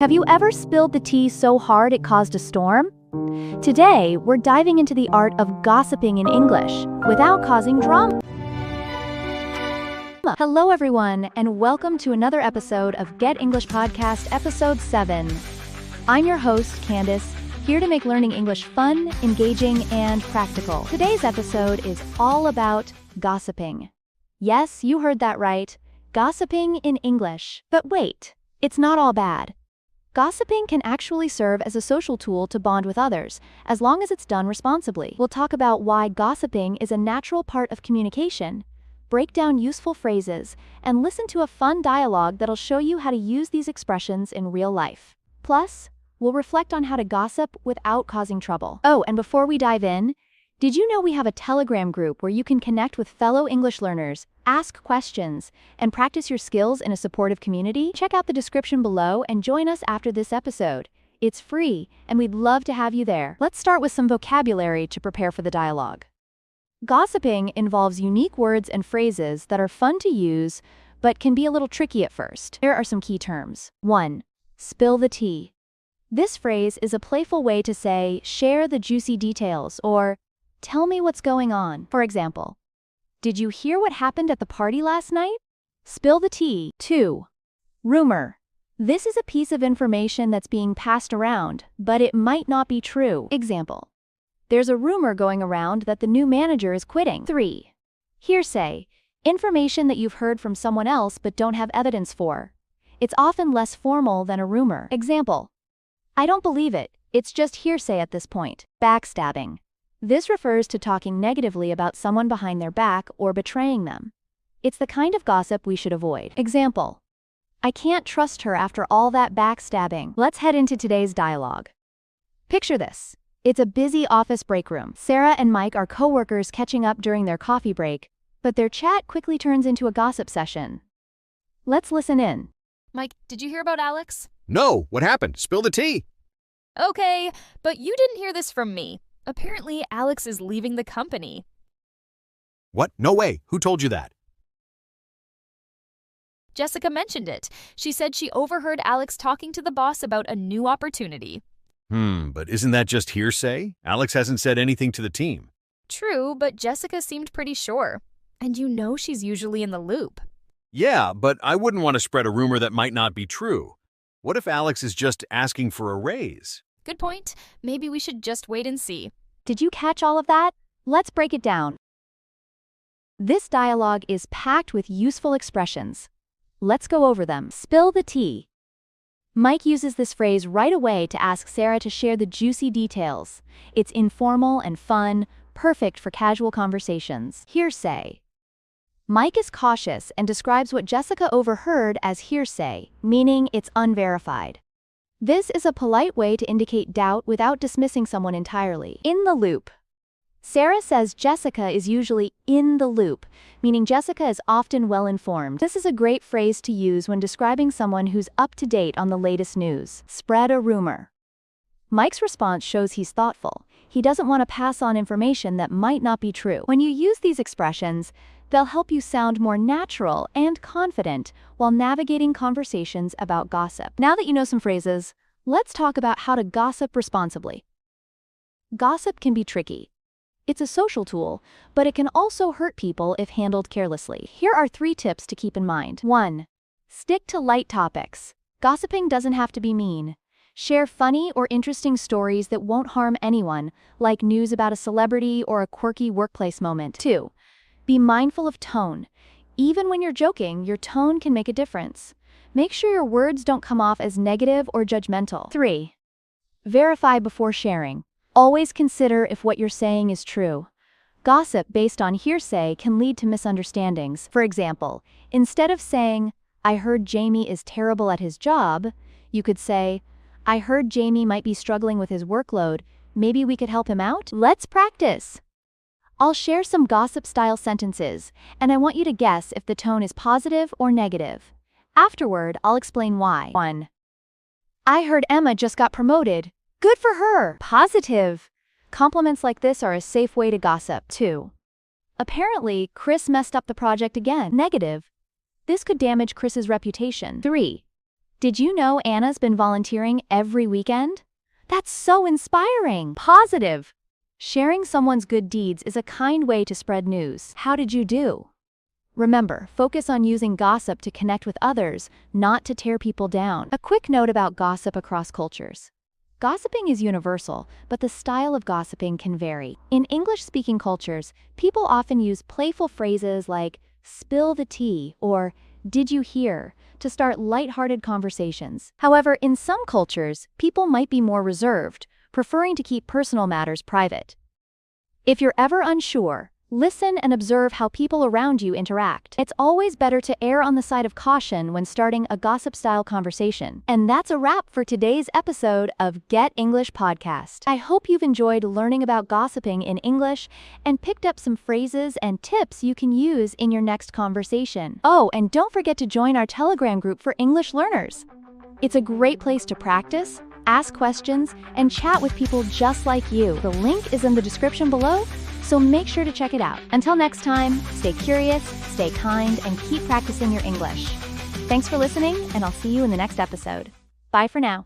Have you ever spilled the tea so hard it caused a storm? Today, we're diving into the art of gossiping in English without causing drama. Hello everyone, and welcome to another episode of Get English Podcast, Episode 7. I'm your host, Candace, here to make learning English fun, engaging, and practical. Today's episode is all about gossiping. Yes, you heard that right. Gossiping in English. But wait, it's not all bad. Gossiping can actually serve as a social tool to bond with others, as long as it's done responsibly. We'll talk about why gossiping is a natural part of communication, break down useful phrases, and listen to a fun dialogue that'll show you how to use these expressions in real life. Plus, we'll reflect on how to gossip without causing trouble. Oh, and before we dive in, did you know we have a Telegram group where you can connect with fellow English learners, ask questions, and practice your skills in a supportive community? Check out the description below and join us after this episode. It's free, and we'd love to have you there. Let's start with some vocabulary to prepare for the dialogue. Gossiping involves unique words and phrases that are fun to use, but can be a little tricky at first. Here are some key terms. 1. Spill the tea. This phrase is a playful way to say, share the juicy details, or tell me what's going on. For example, did you hear what happened at the party last night? Spill the tea. 2. Rumor. This is a piece of information that's being passed around, but it might not be true. Example, there's a rumor going around that the new manager is quitting. 3. Hearsay. Information that you've heard from someone else but don't have evidence for. It's often less formal than a rumor. Example, I don't believe it. It's just hearsay at this point. Backstabbing. This refers to talking negatively about someone behind their back or betraying them. It's the kind of gossip we should avoid. Example, I can't trust her after all that backstabbing. Let's head into today's dialogue. Picture this. It's a busy office break room. Sarah and Mike are co-workers catching up during their coffee break, but their chat quickly turns into a gossip session. Let's listen in. Mike, did you hear about Alex? No, what happened? Spill the tea. Okay, but you didn't hear this from me. Apparently, Alex is leaving the company. What? No way. Who told you that? Jessica mentioned it. She said she overheard Alex talking to the boss about a new opportunity. But isn't that just hearsay? Alex hasn't said anything to the team. True, but Jessica seemed pretty sure. And you know she's usually in the loop. Yeah, but I wouldn't want to spread a rumor that might not be true. What if Alex is just asking for a raise? Good point. Maybe we should just wait and see. Did you catch all of that? Let's break it down. This dialogue is packed with useful expressions. Let's go over them. Spill the tea. Mike uses this phrase right away to ask Sarah to share the juicy details. It's informal and fun, perfect for casual conversations. Hearsay. Mike is cautious and describes what Jessica overheard as hearsay, meaning it's unverified. This is a polite way to indicate doubt without dismissing someone entirely. In the loop. Sarah says Jessica is usually in the loop, meaning Jessica is often well-informed. This is a great phrase to use when describing someone who's up to date on the latest news. Spread a rumor. Mike's response shows he's thoughtful. He doesn't want to pass on information that might not be true. When you use these expressions, they'll help you sound more natural and confident while navigating conversations about gossip. Now that you know some phrases, let's talk about how to gossip responsibly. Gossip can be tricky. It's a social tool, but it can also hurt people if handled carelessly. Here are 3 tips to keep in mind. 1. Stick to light topics. Gossiping doesn't have to be mean. Share funny or interesting stories that won't harm anyone, like news about a celebrity or a quirky workplace moment. 2. Be mindful of tone. Even when you're joking, your tone can make a difference. Make sure your words don't come off as negative or judgmental. 3. Verify before sharing. Always consider if what you're saying is true. Gossip based on hearsay can lead to misunderstandings. For example, instead of saying, I heard Jamie is terrible at his job, you could say, I heard Jamie might be struggling with his workload. Maybe we could help him out? Let's practice. I'll share some gossip-style sentences, and I want you to guess if the tone is positive or negative. Afterward, I'll explain why. 1. I heard Emma just got promoted. Good for her. Positive. Compliments like this are a safe way to gossip. 2. Apparently, Chris messed up the project again. Negative. This could damage Chris's reputation. 3. Did you know Anna's been volunteering every weekend? That's so inspiring. Positive. Sharing someone's good deeds is a kind way to spread news. How did you do? Remember, focus on using gossip to connect with others, not to tear people down. A quick note about gossip across cultures. Gossiping is universal, but the style of gossiping can vary. In English-speaking cultures, people often use playful phrases like "spill the tea" or "did you hear" to start lighthearted conversations. However, in some cultures, people might be more reserved, preferring to keep personal matters private. If you're ever unsure, listen and observe how people around you interact. It's always better to err on the side of caution when starting a gossip-style conversation. And that's a wrap for today's episode of Get English Podcast. I hope you've enjoyed learning about gossiping in English and picked up some phrases and tips you can use in your next conversation. Oh, and don't forget to join our Telegram group for English learners. It's a great place to practice, ask questions, and chat with people just like you. The link is in the description below, so make sure to check it out. Until next time, stay curious, stay kind, and keep practicing your English. Thanks for listening, and I'll see you in the next episode. Bye for now.